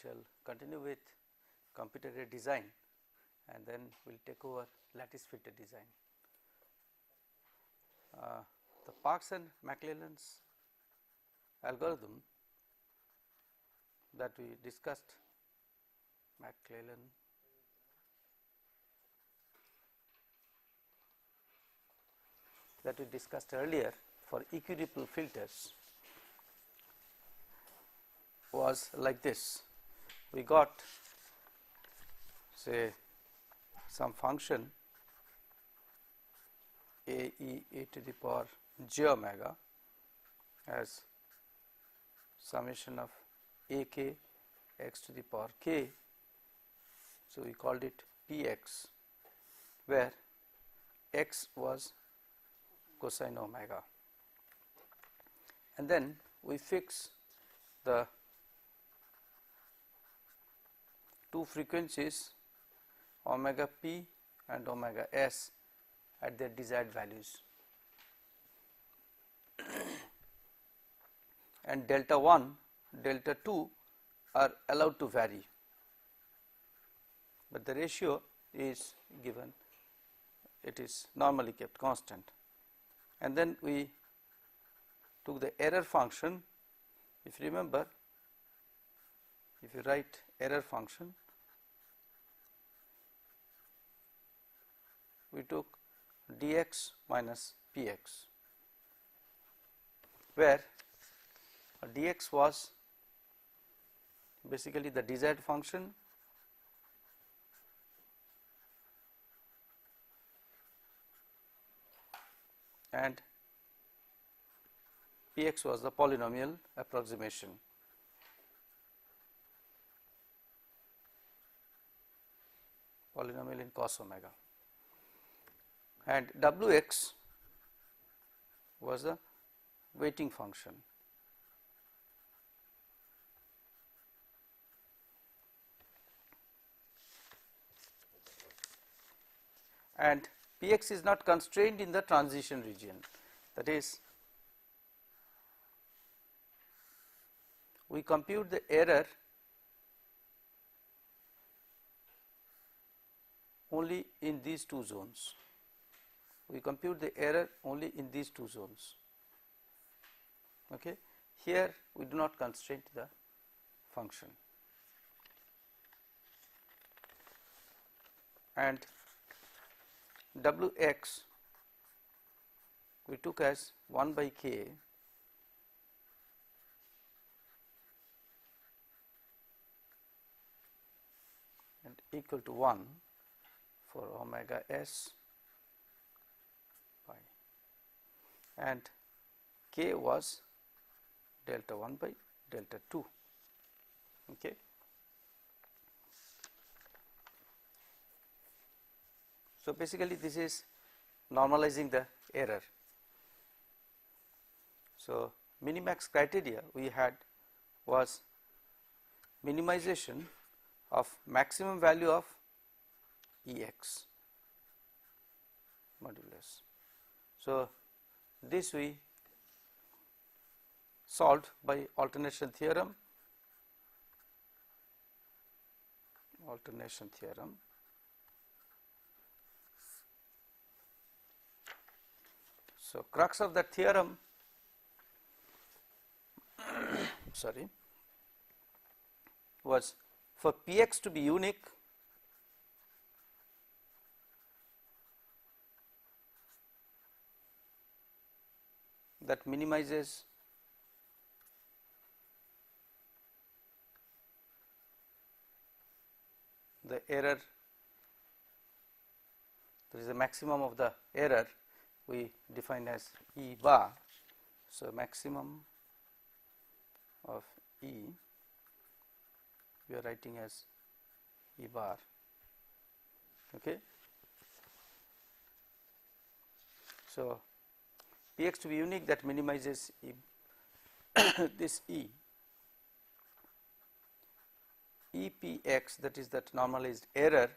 shall continue with computer-aided design, and then we will take over lattice filter design. The Parks and McClellan's algorithm that we discussed, McClellan that we discussed earlier for equiripple filters was like this. We got say some function a e a to the power j omega as summation of a k x to the power k. So, we called it p x, where x was cosine omega, and then we fix the two frequencies omega p and omega s at their desired values, and delta 1, delta 2 are allowed to vary, but the ratio is given, it is normally kept constant. And then we took the error function. If you remember, if you write error function, we took dx minus px, where dx was basically the desired function and px was the polynomial approximation. Polynomial in cos omega, and wx was the weighting function. And px is not constrained in the transition region, that is, we compute the error only in these two zones. We compute the error only in these two zones. Okay. Here we do not constrain the function, and wx we took as 1 by k and equal to 1 for omega s pi, and k was delta 1 by delta 2. Okay. So, basically this is normalizing the error. So, minimax criteria we had was minimization of maximum value of Ex modulus. So, this we solved by alternation theorem, So, crux of that theorem sorry, was for Px to be unique, that minimizes the error, there is a maximum of the error we define as E bar. So, maximum of E we are writing as E bar. Okay. So, Px to be unique, that minimizes E this Epx, that is that normalized error,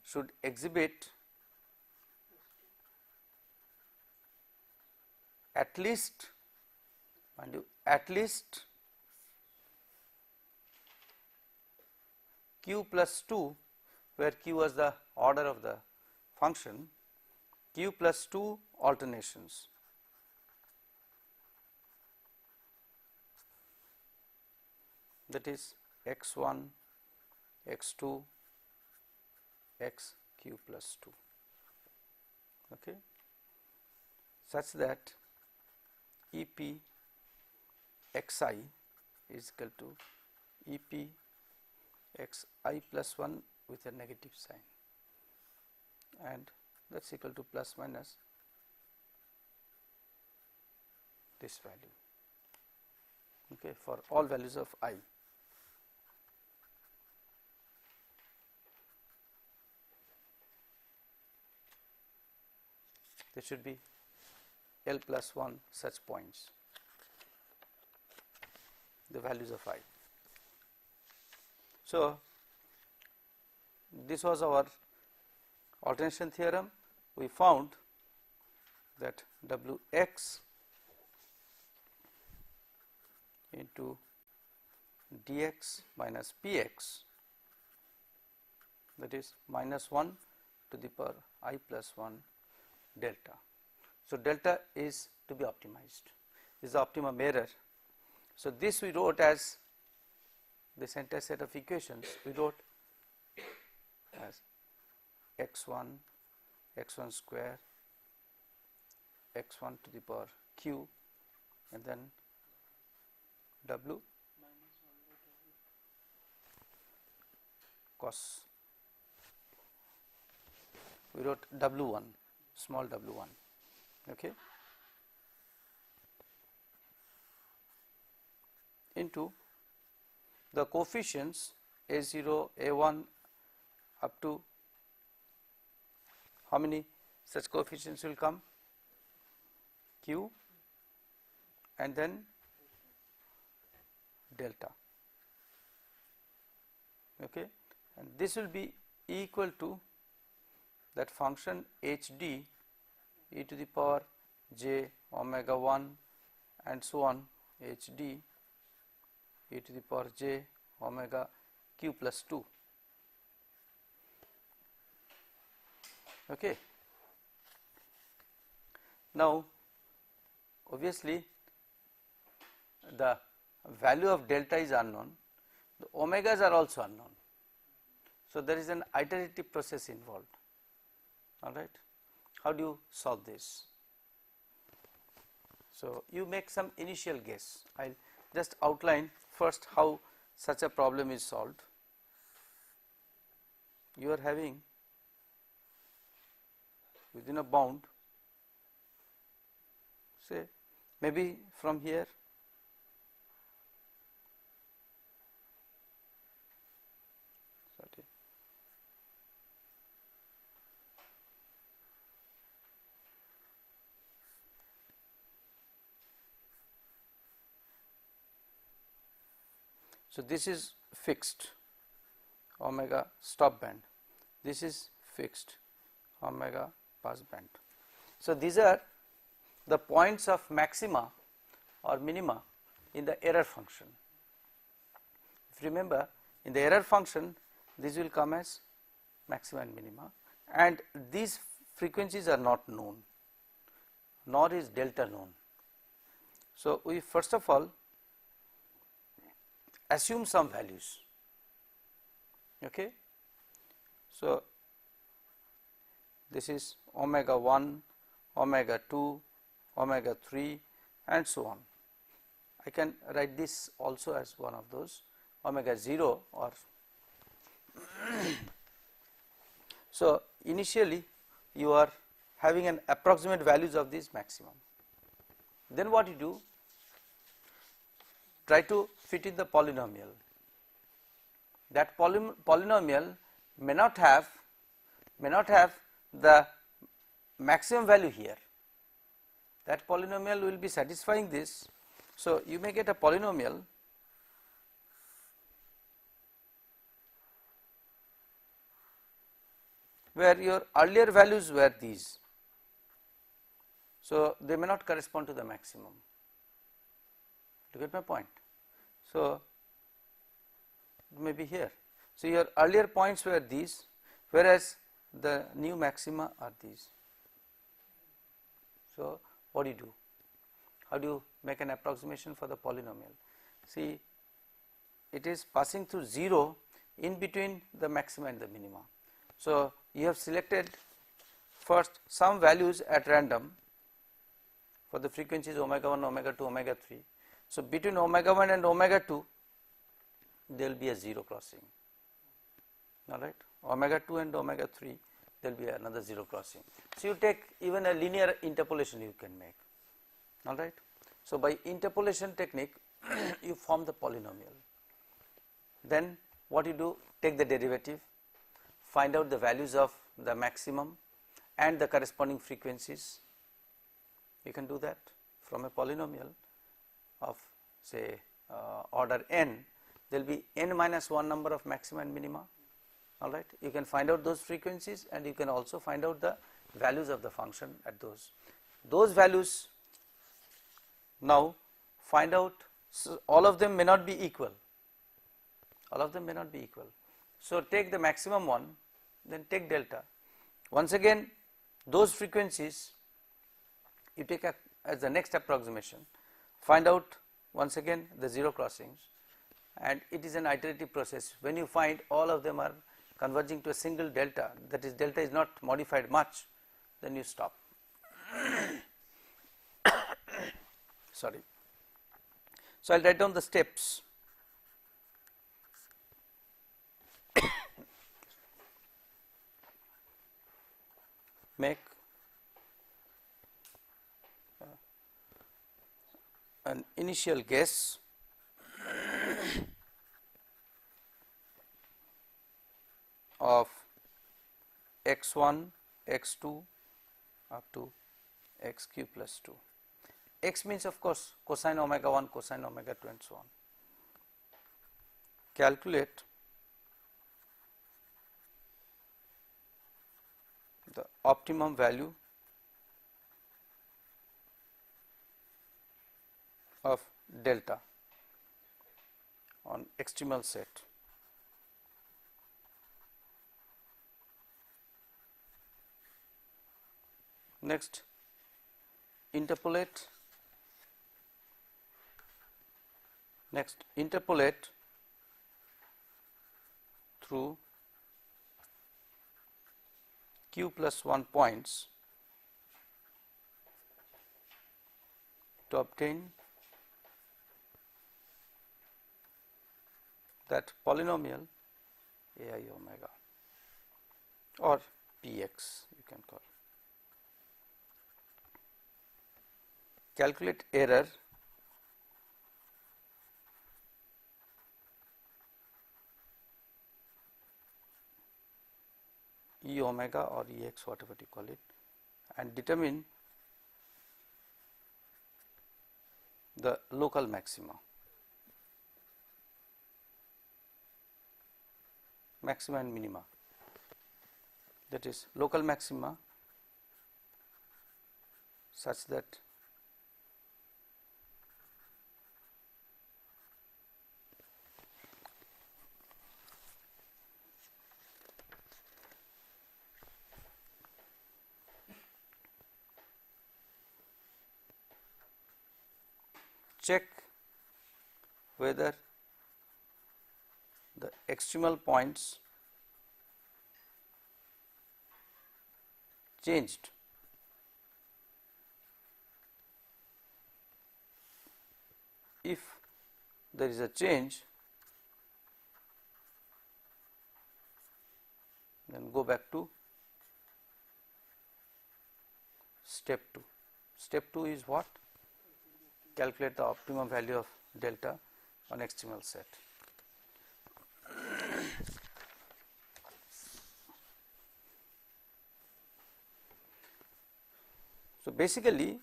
should exhibit at least, mind you, at least q plus 2, where q was the order of the function, q plus 2 alternations. That is x1, x2, x q plus 2, okay, such that EP xi is equal to EP xi plus 1 with a negative sign, and that is equal to plus minus this value, okay, for all values of I. There should be L plus 1 such points, the values of I. So, this was our alternation theorem. We found that Wx into dx minus px, that is minus 1 to the power I plus 1 delta. So, delta is to be optimized, this is the optimum error. So, this we wrote as this entire set of equations we wrote as x1, x1 square, x1 to the power q, and then w cos, we wrote w1, small w1, okay, into the coefficients a0, a1 up to how many such coefficients will come, q, and then delta, okay, and this will be equal to that function hd e to the power j omega 1 and so on, hd e to the power j omega q plus 2, okay. Now, obviously the value of delta is unknown, the omegas are also unknown. So, there is an iterative process involved, all right. How do you solve this? So, you make some initial guess. I will just outline first how such a problem is solved. You are having within a bound, say maybe from here so this is fixed omega stop band, this is fixed omega pass band. So, these are the points of maxima or minima in the error function. If you remember, in the error function these will come as maxima and minima, and these frequencies are not known, nor is delta known. So, we first of all assume some values, okay. So, this is omega 1, omega 2, omega 3 and so on. I can write this also as one of those omega 0 or so initially you are having an approximate values of these maximum. Then what you do? Try to fit in the polynomial. That polynomial may not have the maximum value here. That polynomial will be satisfying this. So, you may get a polynomial where your earlier values were these. So, they may not correspond to the maximum. Do you get my point? So, it may be here. So, your earlier points were these, whereas the new maxima are these. So, what do you do? How do you make an approximation for the polynomial? See, it is passing through 0 in between the maxima and the minima. So, you have selected first some values at random for the frequencies omega 1, omega 2, omega 3. So, between omega 1 and omega 2 there will be a 0 crossing, alright. Omega 2 and omega 3 there will be another 0 crossing. So, you take even a linear interpolation you can make, alright. So, by interpolation technique you form the polynomial. Then what you do, take the derivative, find out the values of the maximum and the corresponding frequencies. You can do that from a polynomial of say order n. There will be n minus 1 number of maxima and minima, alright. You can find out those frequencies and you can also find out the values of the function at those. Those values now find out, so all of them may not be equal, all of them may not be equal. So, take the maximum one, then take delta. Once again those frequencies you take as the next approximation, find out once again the 0 crossings, and it is an iterative process. When you find all of them are converging to a single delta, that is delta is not modified much, then you stop. Sorry. So, I will write down the steps. Make an initial guess of x1, x2 up to x cube plus 2. X means of course cosine omega 1, cosine omega 2 and so on. Calculate the optimum value of delta on extremal set. Next, interpolate. Next, interpolate through q plus 1 points to obtain that polynomial ai omega or px you can call. Calculate error e omega or ex, whatever you call it, and determine the local maxima, maxima and minima, that is local maxima such that check whether the extremal points changed if there is a change, then go back to step 2. Step 2 is what? Calculate the optimum value of delta on extremal set. So, basically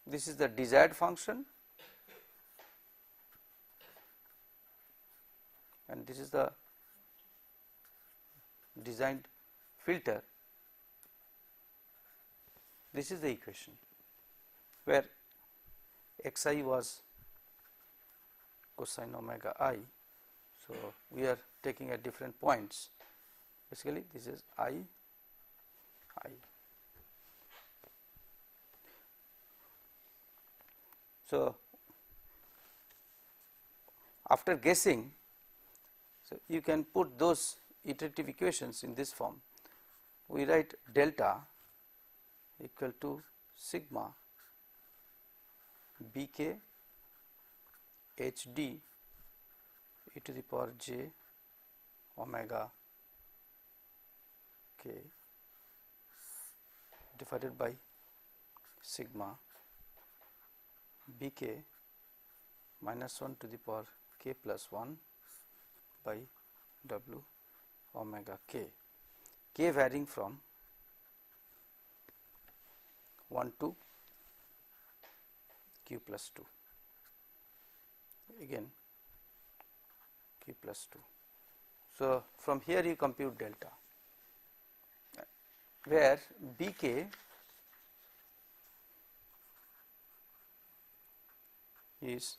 this is the desired function and this is the designed filter. This is the equation where xi was cosine omega I. So, we are taking at different points, basically this is I. So, after guessing, so you can put those iterative equations in this form. We write delta equal to sigma bk hd e to the power j omega k divided by sigma bk minus 1 to the power k plus 1 by w omega k, k varying from 1 to q plus 2, again q plus 2. So, from here you compute delta, where bk is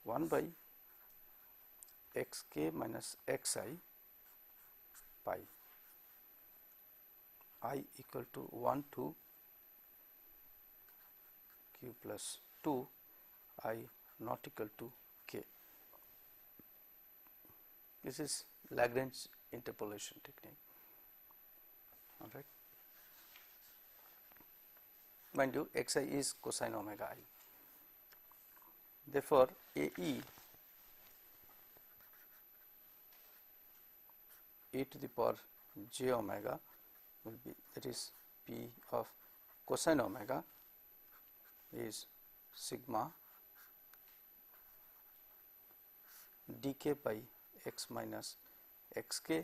1 by xk minus xi pi, I equal to 1 to q plus 2, I not equal to k. This is Lagrange interpolation technique, all right. Mind you, xi is cosine omega I. Therefore, AE e to the power j omega will be, that is p of cosine omega is sigma dk by x minus xk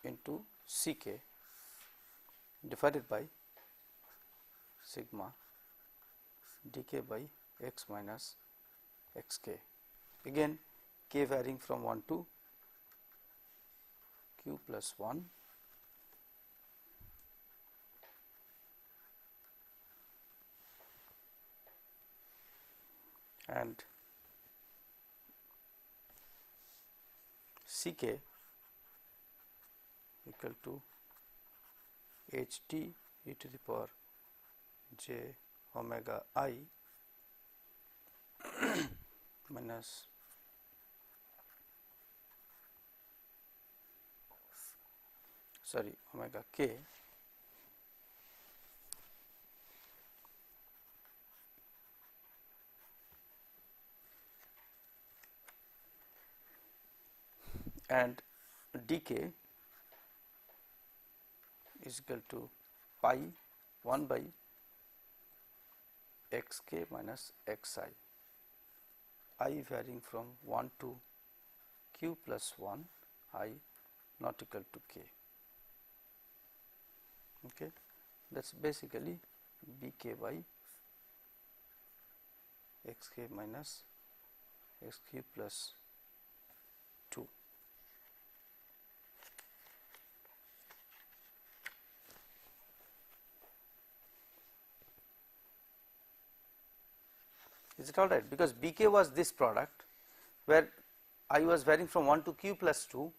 into ck divided by sigma dk by x minus xk, again k varying from 1 to q plus 1 and ck equal to ht e to the power j omega I minus omega k and dk is equal to pi 1 by xk minus xi, I varying from 1 to q plus 1, I not equal to k. Okay, that is basically bk by xk minus xq plus 2. Is it all right? Because bk was this product where I was varying from 1 to q plus 2,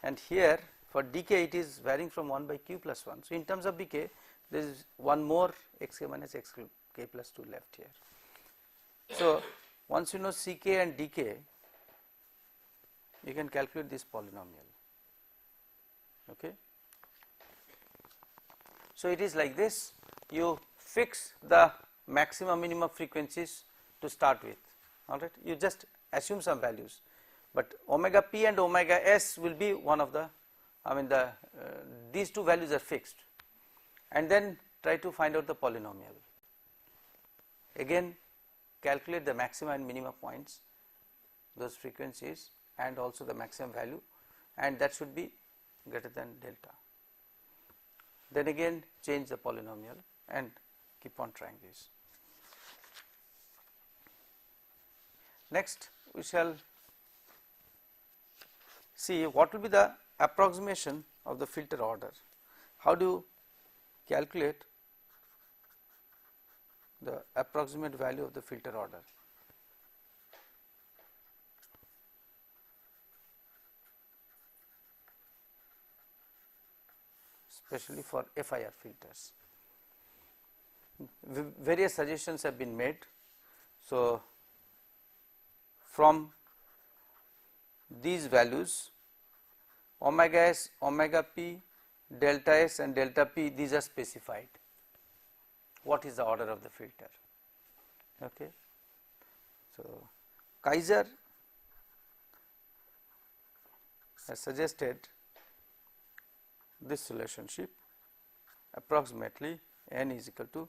and here for dk it is varying from 1 by q plus 1. So, in terms of bk there is one more xk minus xk plus 2 left here. So, once you know ck and dk, you can calculate this polynomial. Okay. So, it is like this, you fix the maximum minimum frequencies to start with, all right. You just assume some values, but omega p and omega s will be one of the, these two values are fixed, and then try to find out the polynomial. Again calculate the maximum and minimum points, those frequencies, and also the maximum value, and that should be greater than delta. Then again change the polynomial and keep on trying this. Next we shall see what will be the approximation of the filter order. How do you calculate the approximate value of the filter order. Especially for FIR filters. Various suggestions have been made. So, from these values omega s, omega p, delta s and delta p, these are specified. What is the order of the filter? Okay. So, Kaiser has suggested this relationship approximately n is equal to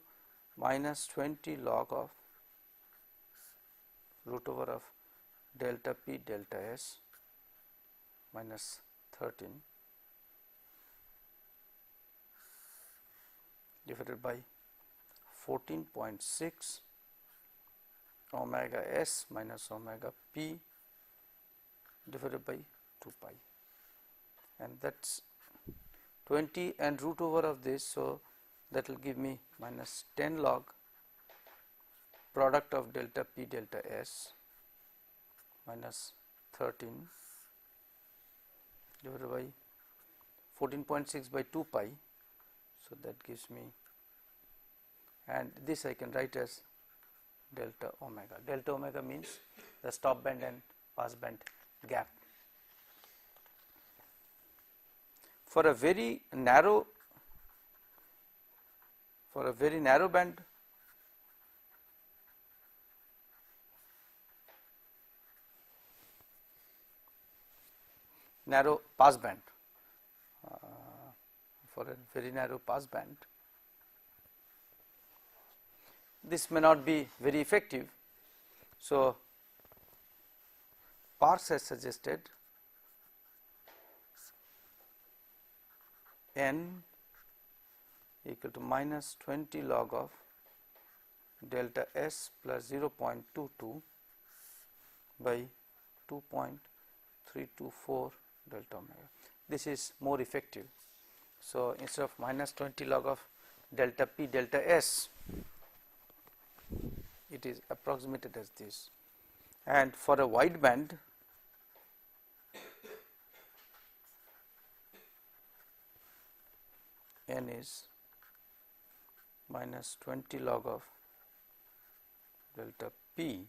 minus 20 log of root over of delta p delta s minus 13 divided by 14.6 omega s minus omega p divided by 2 pi, and that is 20 and root over of this. So, that will give me minus 10 log product of delta p delta s minus 13 divided by 14.6 by 2 pi. So, that gives me, and this I can write as delta omega. Delta omega means the stop band and pass band gap. For a very narrow band, narrow pass band, for a very narrow pass band, this may not be very effective. So, Parks has suggested n equal to minus 20 log of delta s plus 0.22 by 2.324 delta omega. This is more effective. So, instead of minus 20 log of delta p delta s, it is approximated as this, and for a wide band n is minus 20 log of delta p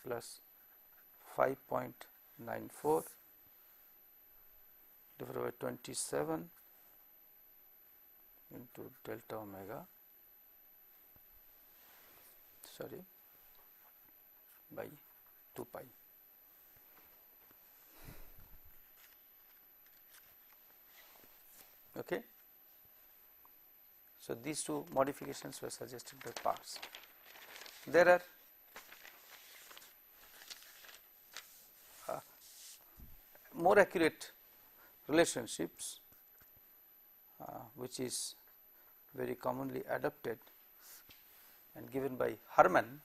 plus 5.94 divided by 27 into delta omega, by 2 pi. Okay. So, these two modifications were suggested by Parks. There are more accurate relationships which is very commonly adopted and given by Herman.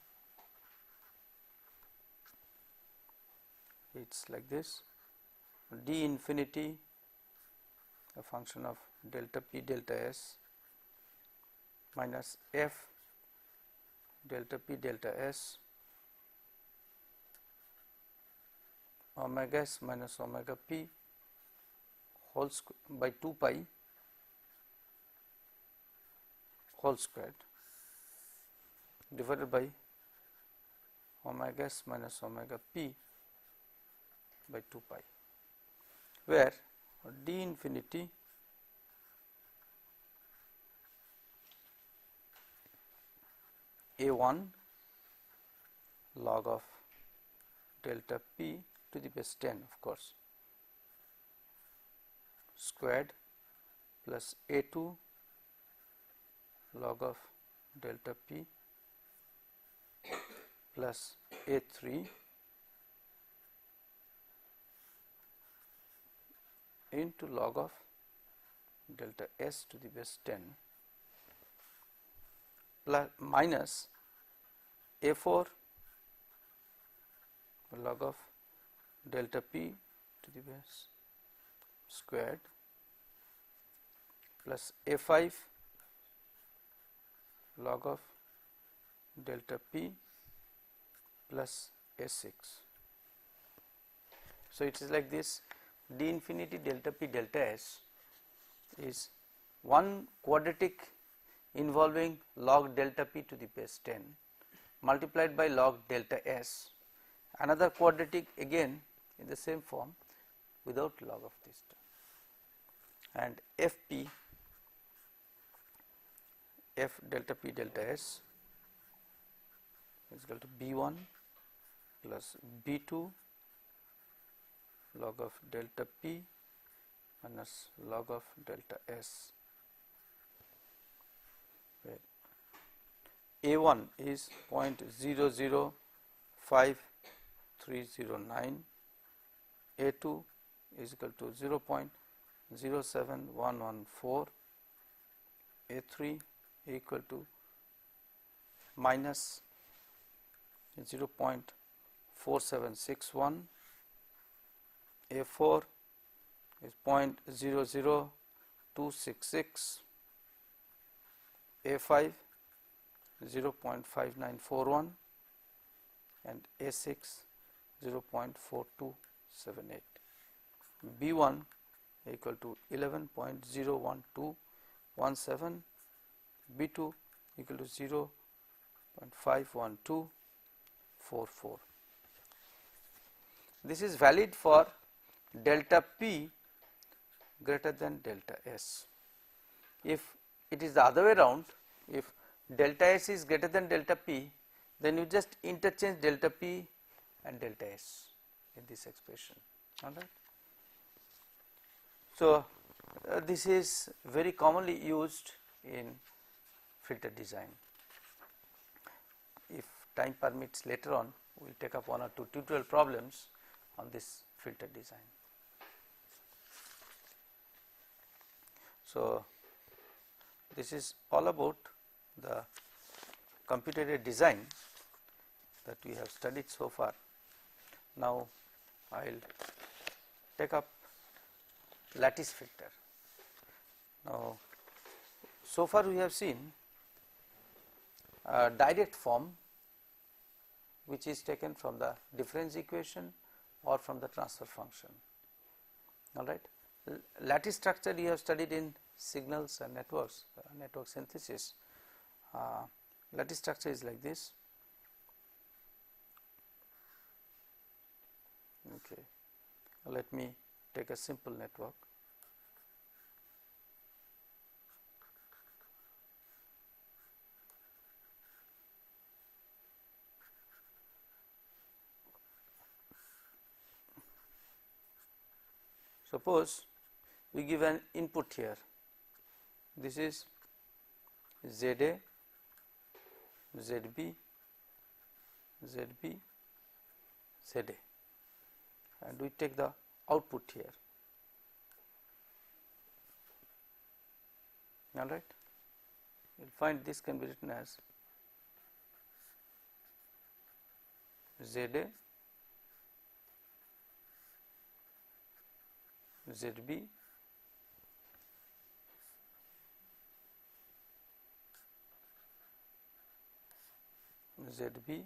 It is like this: d infinity a function of delta p delta s minus f delta p delta s omega s minus omega p whole by 2 pi whole squared divided by omega s minus omega p by 2 pi, where d infinity a1 log of delta p to the base 10, of course, squared plus a2 log of delta p plus a3 into log of delta s to the base 10 plus minus a4 log of delta p to the base squared plus a5 log of delta p plus S6. So, it is like this, d infinity delta p delta s is one quadratic involving log delta p to the base 10 multiplied by log delta s, another quadratic again in the same form without log of this term, and Fp f delta p delta s is equal to B1 plus B2 log of delta p minus log of delta s, where A1 is 0.005309, A2 is equal to 0.07114, A3 equal to minus 0.4761, A4 is 0.00266, A5 0.5941, and A6 0.4278. B1 equal to 11.01217, B2 equal to 0.51244. This is valid for delta p greater than delta s. If it is the other way around, if delta s is greater than delta p, then you just interchange delta p and delta s in this expression. All right. So, this is very commonly used in filter design. If time permits, later on we will take up one or two tutorial problems on this filter design. So, this is all about the computed design that we have studied so far. Now, I will take up lattice filter. Now, so far we have seen a direct form which is taken from the difference equation or from the transfer function. All right. Lattice structure you have studied in signals and networks, network synthesis. Lattice structure is like this. Okay. Let me take a simple network. Suppose we give an input here. This is ZA, ZB, ZB, ZA, and we take the output here. All right. You will find this can be written as ZA, ZB, ZB,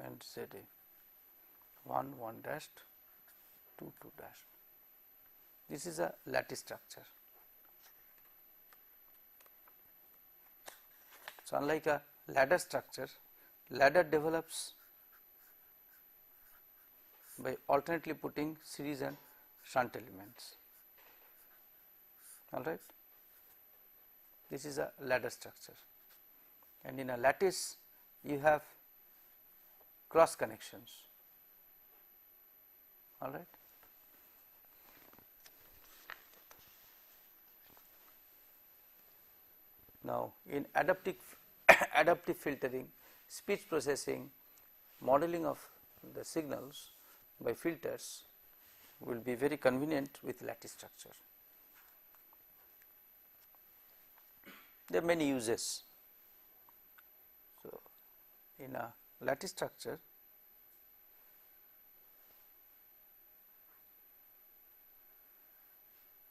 and ZA, 1 1 dashed, 2 2 dashed. This is a lattice structure. So, unlike a ladder structure, ladder develops by alternately putting series and shunt elements. All right. This is a ladder structure, and in a lattice you have cross connections. All right. Now, in adaptive filtering, speech processing, modeling of the signals by filters will be very convenient with lattice structure. There are many uses. So, in a lattice structure,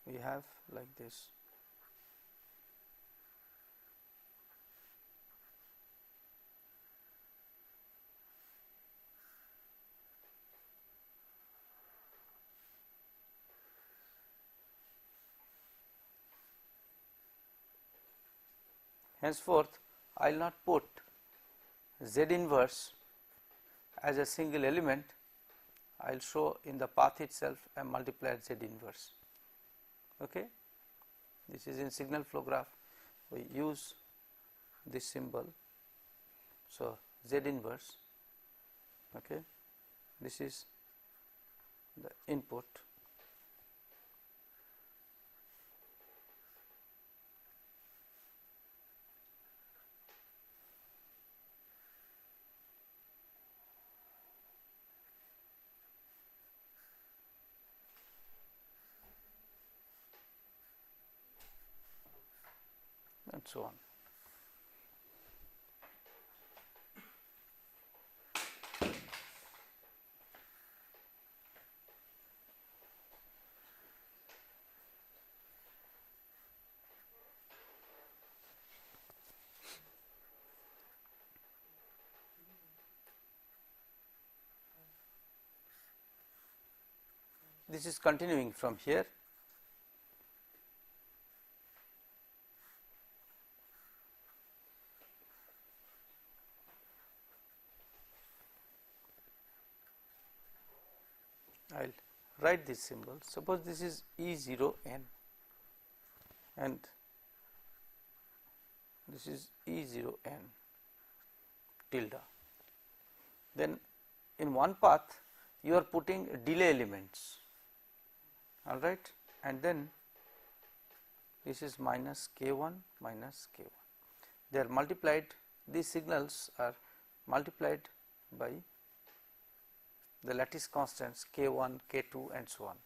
we have like this. Henceforth, I will not put Z inverse as a single element, I will show in the path itself a multiplied Z inverse. Okay. This is in signal flow graph, we use this symbol. So, Z inverse, okay. This is the input, and so on. This is continuing from here. I will write this symbol. Suppose this is E0 n and this is E0 n tilde. Then in one path you are putting delay elements, all right, and then this is minus k1 minus k1. They are multiplied, these signals are multiplied by the lattice constants k1, k2 and so on,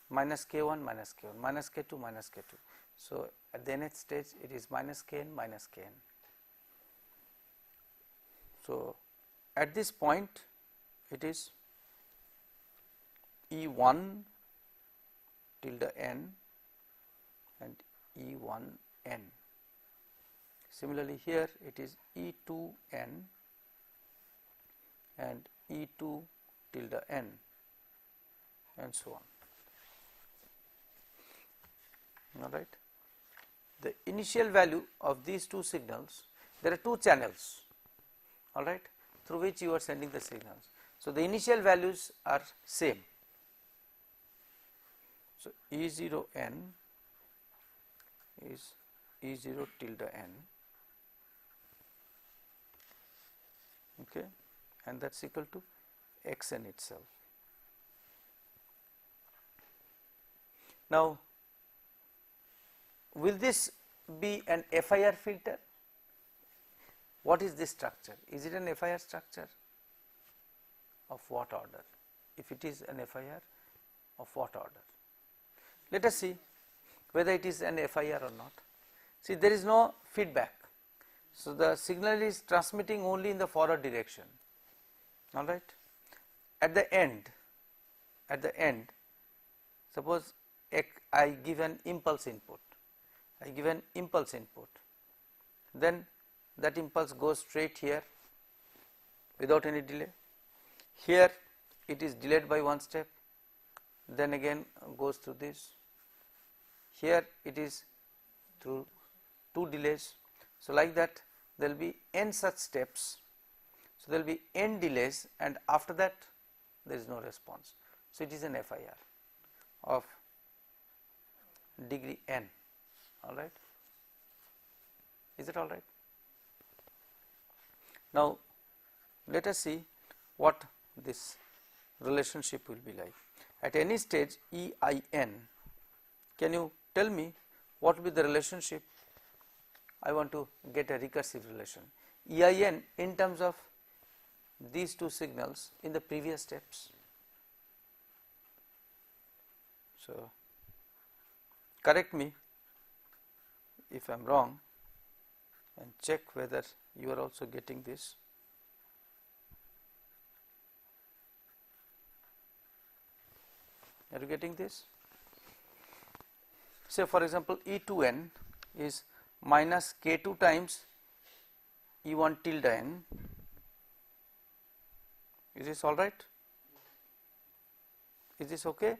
minus k1 minus k1, minus k2 minus k2. So, at the nth stage it is minus kn minus kn. So, at this point it is E1 tilde n and E1 n. Similarly, here it is E2 n and E2 tilde n and so on. All right. The initial value of these two signals, there are two channels, all right, through which you are sending the signals. So, the initial values are same. So, E0 n is E0 tilde n, okay, and that is equal to xn itself. Now, will this be an FIR filter? What is this structure? Is it an FIR structure? Of what order? If it is an FIR, of what order? Let us see whether it is an FIR or not. See, there is no feedback. So, the signal is transmitting only in the forward direction, all right. At the end, suppose I give an impulse input, then that impulse goes straight here without any delay. Here it is delayed by one step, then again goes through this. Here it is through two delays. So, like that there will be n such steps. So, there will be n delays and after that there is no response. So, it is an FIR of degree n, all right. Is it all right? Now, let us see what this relationship will be like. At any stage EIN, can you tell me what will be the relationship? I want to get a recursive relation. EIN in terms of these two signals in the previous steps. So, correct me if I am wrong and check whether you are also getting this. Are you getting this? say for example E2n is minus k2 times E1 tilde n. Is this all right? Is this okay?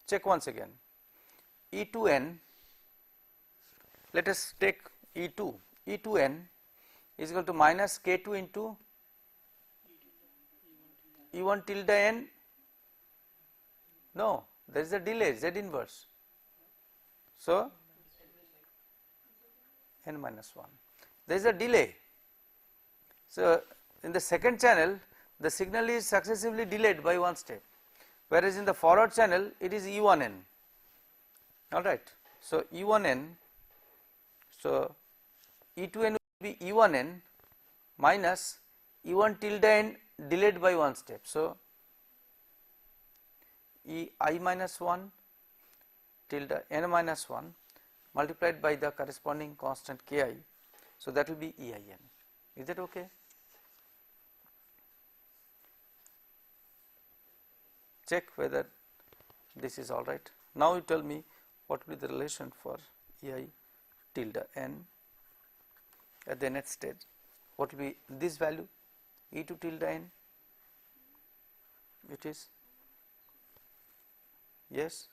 Check once again. E2n, let us take E2. E2n is equal to minus k2 into E1 tilde n. No, there is a delay z inverse. So n minus 1. There is a delay. So in the second channel the signal is successively delayed by one step, whereas in the forward channel it is E1n. Alright. So E1n, so E2n will be E1n minus E1 tilde n delayed by one step. So I minus 1 tilde n minus 1 multiplied by the corresponding constant ki. So that will be EIN. Is that okay? Check whether this is all right. Now you tell me what will be the relation for EI tilde n at the nth stage. What will be this value E2 tilde n? It is, yes,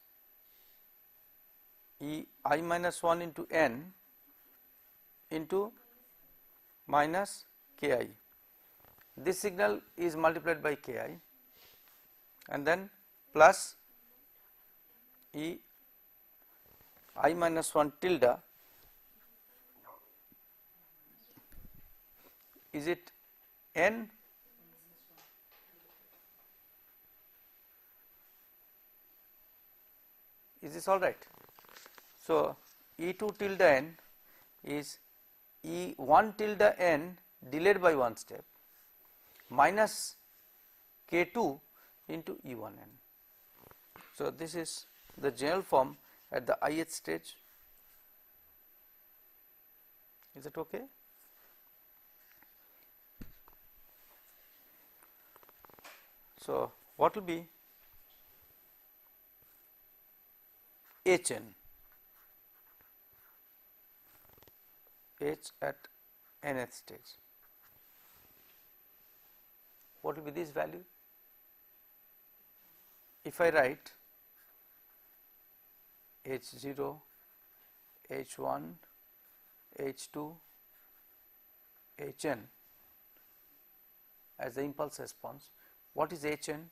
E I minus 1 into n into minus ki. This signal is multiplied by ki and then plus E I minus 1 tilde. Is it n? Is this all right? So E2 tilde n is E1 tilde n delayed by one step minus k2 into E1n. So this is the general form at the ith stage. Is it okay? So what will be Hn? H at nth stage. What will be this value? If I write H0, H1, H2, Hn as the impulse response, what is Hn?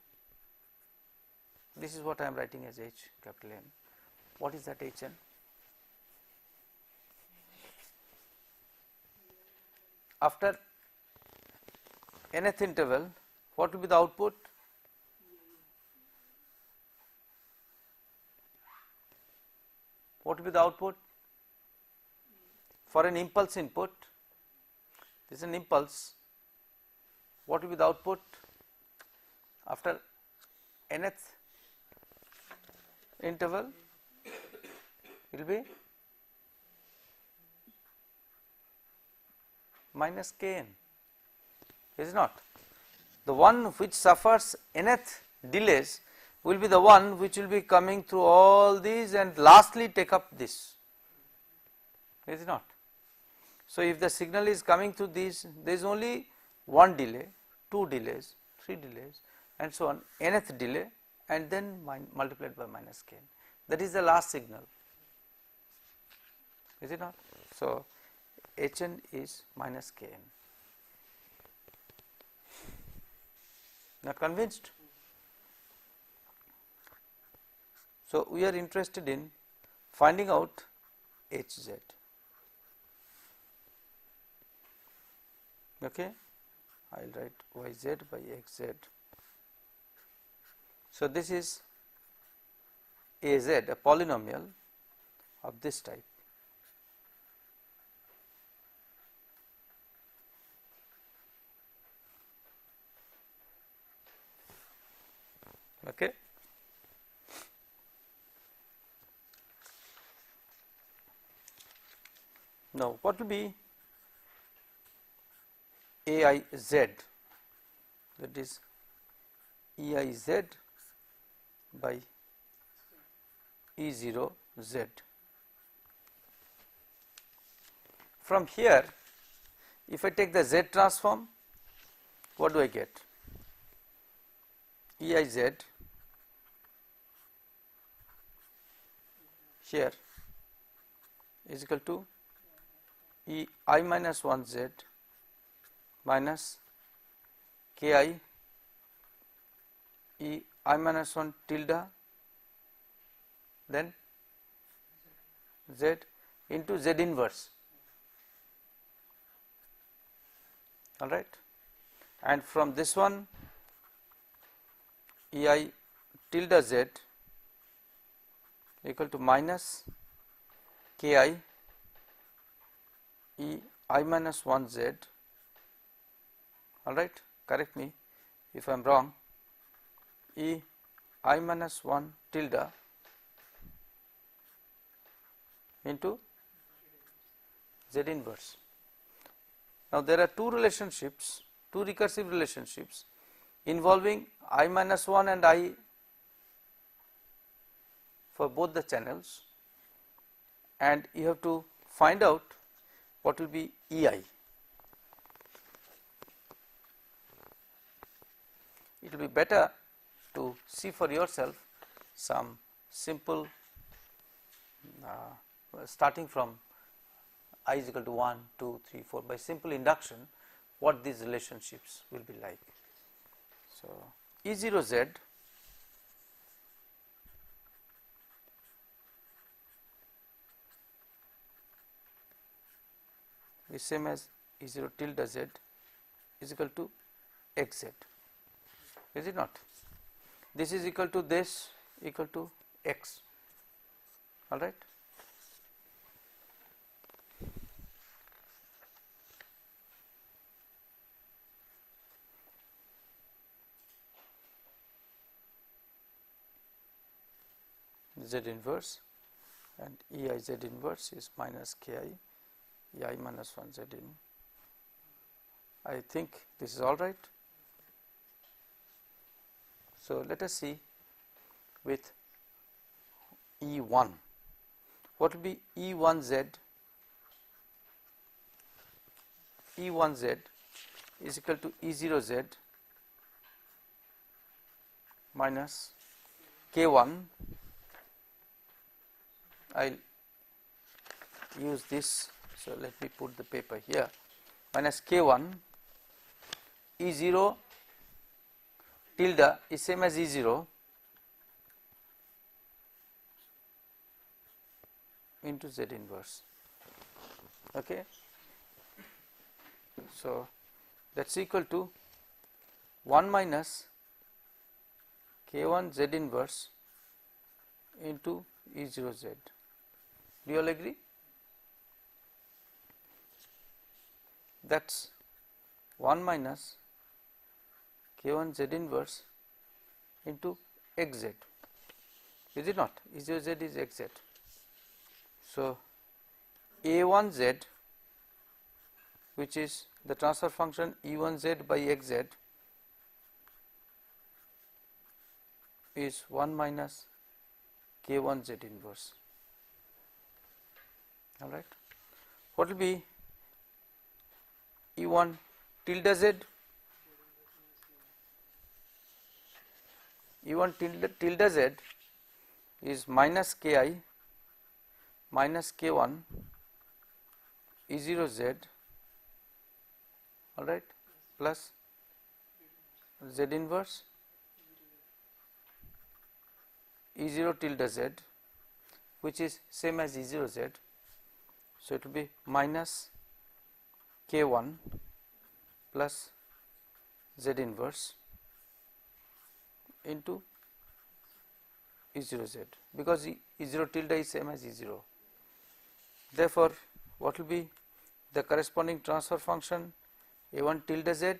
This is what I am writing as H capital N. What is that Hn? After nth interval, what will be the output? What will be the output for an impulse input? This is an impulse. What will be the output after nth interval? It will be minus kn, is it not? The one which suffers nth delays will be the one which will be coming through all these and lastly take up this, is it not? So if the signal is coming through these, there is only one delay, two delays, three delays and so on, nth delay and then multiplied by minus kn. That is the last signal, is it not? So Hn is minus kn. Not convinced? So we are interested in finding out Hz. Okay, I will write Yz by Xz. So this is Az, a polynomial of this type. Okay. Now what will be Aiz, that is Eiz by E0 z. From here, if I take the z transform, what do I get? Eiz here is equal to Ei minus 1 z minus Ki Ei minus 1 tilde then z into z inverse, all right, and from this one Ei tilde z equal to minus Ki Ei minus 1 z, all right, correct me if I am wrong, Ei minus 1 tilde into z inverse. Now, there are two relationships, two recursive relationships involving I minus 1 and I for both the channels, and you have to find out what will be Ei. It will be better to see for yourself some simple starting from I is equal to 1, 2, 3, 4 by simple induction what these relationships will be like. So, E0 z is same as E0 tilde z is equal to xz, is it not? This is equal to this equal to x, all right. Z inverse and Ei z inverse is minus Ki Ei minus 1 z in. I think this is all right. So, let us see with E1, what will be E1z? E1z is equal to E0z minus K1. I will use this, so let me put the paper here, minus K1 E0 tilde is same as E0 into Z inverse, okay. So, that is equal to 1 minus K1 Z inverse into E0 Z. Do you all agree? That is 1 minus K1 Z inverse into xz, is it not? E0 Z is xz. So, A1z, which is the transfer function E1z by xz, is 1 minus K1 Z inverse, all right. What will be E1 tilde Z? E1 tilde Z is minus Ki minus K1 E0 Z, all right, plus Z inverse E0 tilde Z, which is same as E0 Z. So, it will be minus K1 plus Z inverse into E0 Z, because E0 tilde is same as E0. Therefore, what will be the corresponding transfer function? A1 tilde Z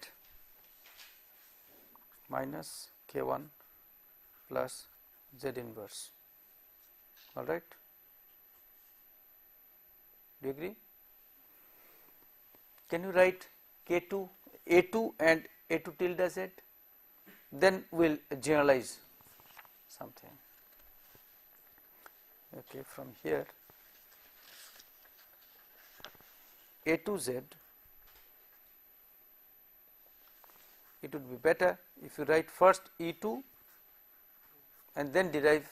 minus K1 plus Z inverse, all right. Do you agree? Can you write K2, A2 and A2 tilde Z? Then we will generalize something. okay, from here A to Z, it would be better if you write first E2 and then derive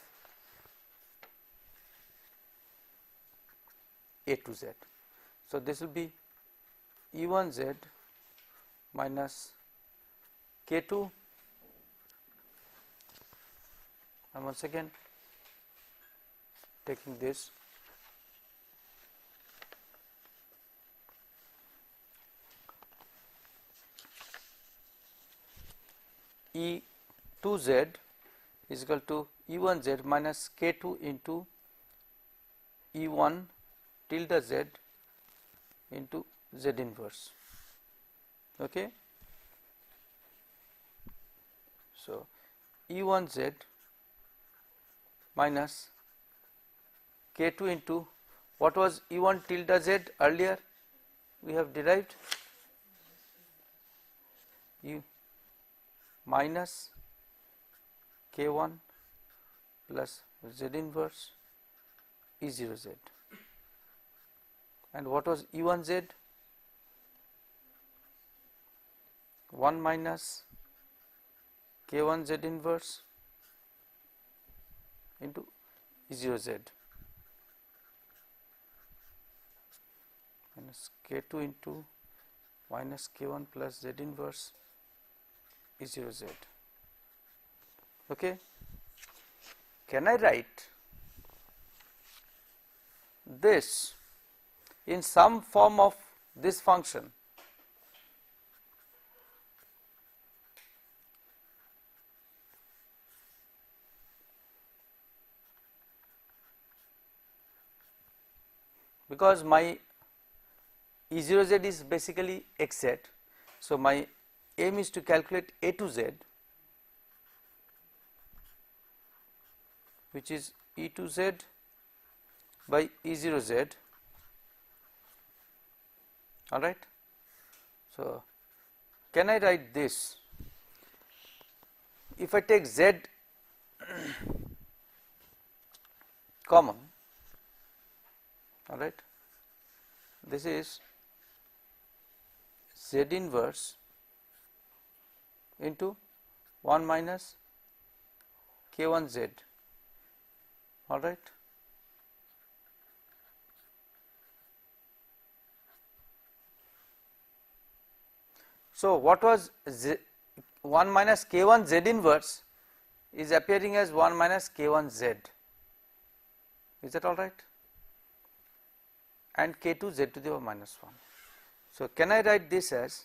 A to Z. So, this will be E1Z minus K2, and once again taking this E2Z is equal to E1Z minus K2 into E1 tilde Z into Z inverse. Okay. So, E1Z minus K2 into what was E1 tilde Z earlier we have derived E minus K1 plus Z inverse E0Z, and what was E1Z? 1 minus K1 Z inverse into E0Z minus K2 into minus K1 plus Z inverse E0Z. Okay. Can I write this in some form of this function? Because my E0Z is basically xz, so my aim is to calculate A to Z, which is E to Z by E0Z, alright. So, can I write this? If I take Z common, alright, this is Z inverse into 1 minus K1Z, alright. So, what was Z 1 minus K1 Z inverse is appearing as 1 minus K1 Z, is that alright, and K2 Z to the power minus 1. So, can I write this as,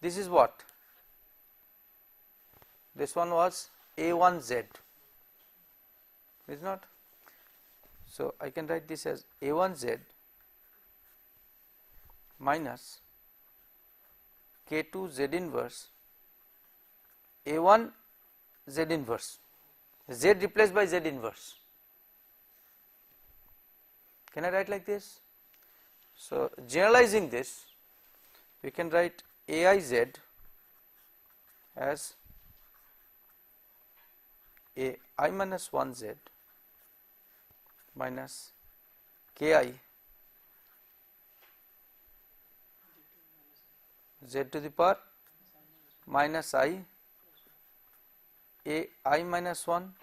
this is what? This one was A1Z, is not? So, I can write this as A1Z minus K2 Z inverse A1 Z inverse, Z replaced by Z inverse. Can I write like this? So, generalizing this, we can write AIZ as AI minus 1Z minus Ki Z to the power minus I AI minus 1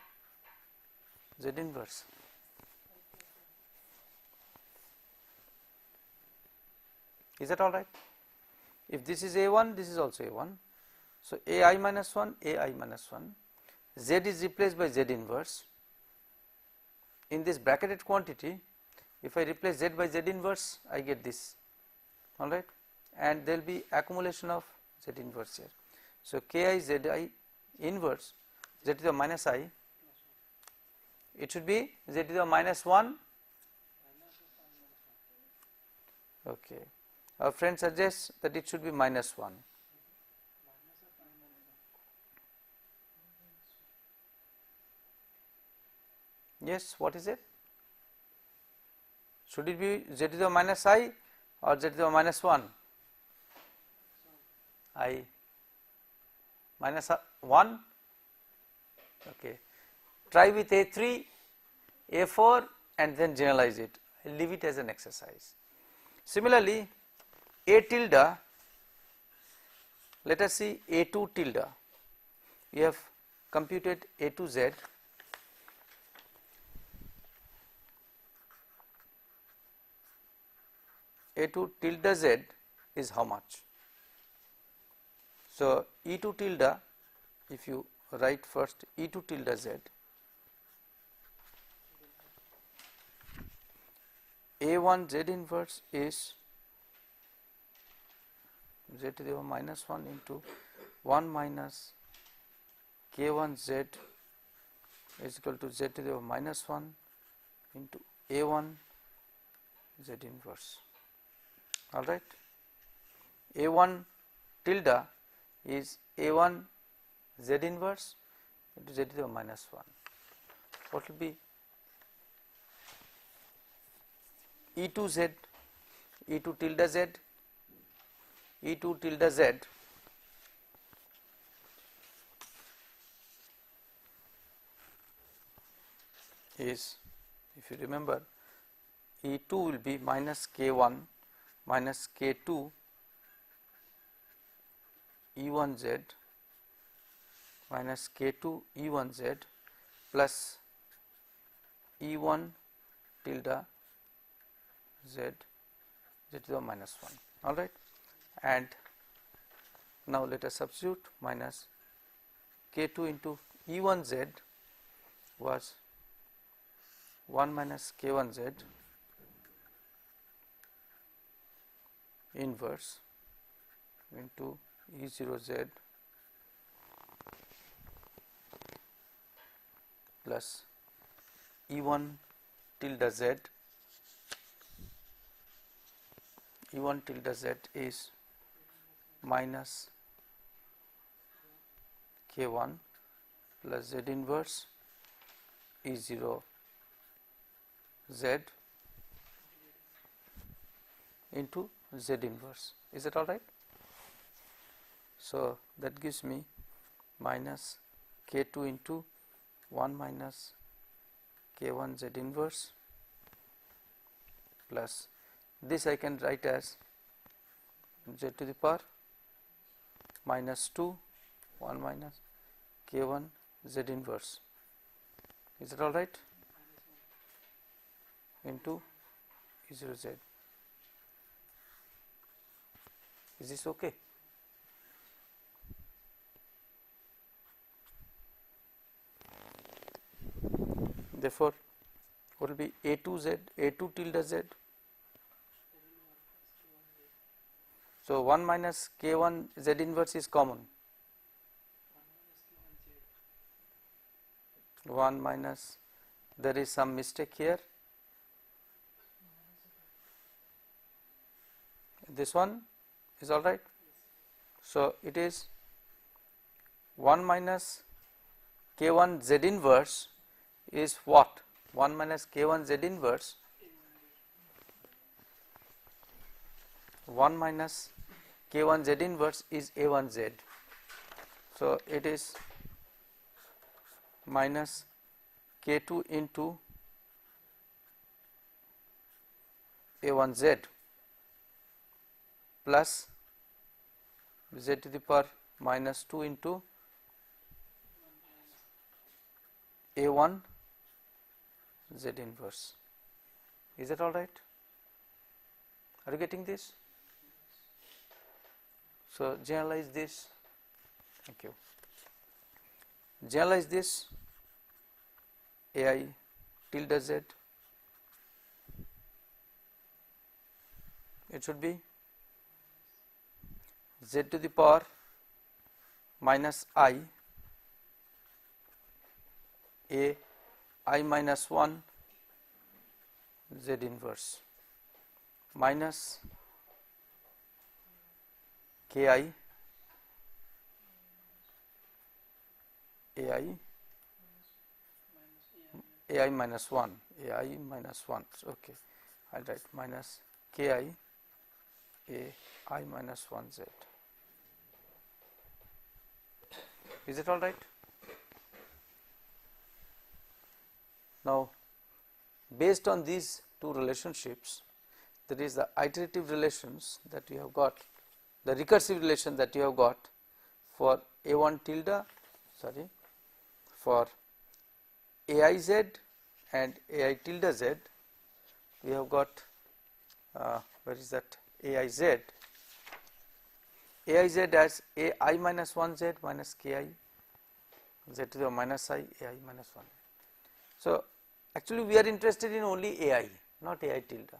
Z inverse. Is that all right? If this is A1, this is also A1. So, AI minus 1, AI minus 1, Z is replaced by Z inverse. In this bracketed quantity, if I replace Z by Z inverse, I get this, alright, and there will be accumulation of Z inverse here. So, Ki Zi inverse Z to the minus I, it should be Z to the minus 1, okay. Our friend suggests that it should be minus 1. Yes, what is it? Should it be Z to the minus I or Z to the minus 1? I minus 1, okay. Try with A3, A4 and then generalize it. I will leave it as an exercise. Similarly, A tilde, let us see A2 tilde. We have computed A to Z. A2 tilde Z is how much? So, E2 tilde, if you write first E2 tilde Z, A1 Z inverse is Z to the power minus 1 into 1 minus K1 Z is equal to Z to the power minus 1 into A1 Z inverse. All right. A1 tilde is A1 Z inverse into Z to the power minus 1. What will be E2 Z, E2 tilde Z, E2 tilde Z is, if you remember, E2 will be minus K1 minus K2 E1 Z minus K2 E1 Z plus E1 tilde Z to the minus 1. All right. And now let us substitute minus K2 into E1 Z was 1 minus K1 Z inverse into E0 Z plus E1 tilde Z. E1 tilde Z is minus K1 plus Z inverse E0 Z into Z inverse. Is that all right? So, that gives me minus K2 into 1 minus K1 Z inverse plus this I can write as Z to the power minus 2 1 minus K1 Z inverse. Is it all right? Into E0 Z. Is this okay? Therefore, what will be A2 Z, A2 tilde Z? So, 1 minus K1 Z inverse is common. 1 minus, there is some mistake here. This one is all right. So, it is 1 minus K1 Z inverse is what? 1 minus K1 Z inverse, 1 minus K1 Z inverse is A1 Z. So, it is minus K2 into A1 Z plus Z to the power minus 2 into A1 Z inverse. Is that all right? Are you getting this? So, generalize this. Thank you. Generalize this AI tilde Z. It should be Z to the power minus I A I minus 1 Z inverse minus Ki AI minus 1 AI minus 1. Okay, I will write minus Ki AI minus 1 Z. Is it all right? Now, based on these two relationships, that is the iterative relations that you have got, the recursive relation that you have got for a1 tilde, sorry, for aiz and ai tilde z, we have got where is that aiz as ai minus 1 z minus ki z to the minus I ai minus 1. So, actually we are interested in only ai, not ai tilde.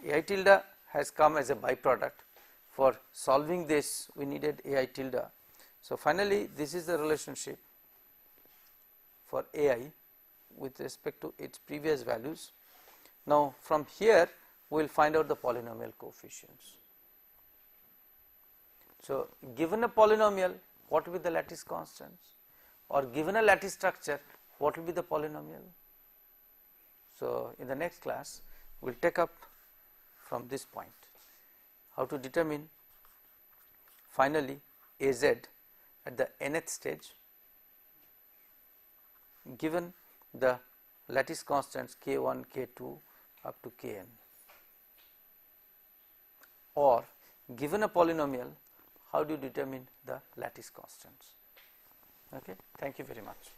Ai tilde has come as a byproduct. For solving this we needed ai tilde. So, finally, this is the relationship for ai with respect to its previous values. Now, from here we will find out the polynomial coefficients. So, given a polynomial, what will be the lattice constants, or given a lattice structure, what will be the polynomial? So, in the next class we will take up from this point how to determine finally az at the nth stage given the lattice constants k1, k2 up to kn, or given a polynomial, how do you determine the lattice constants? Okay. Thank you very much.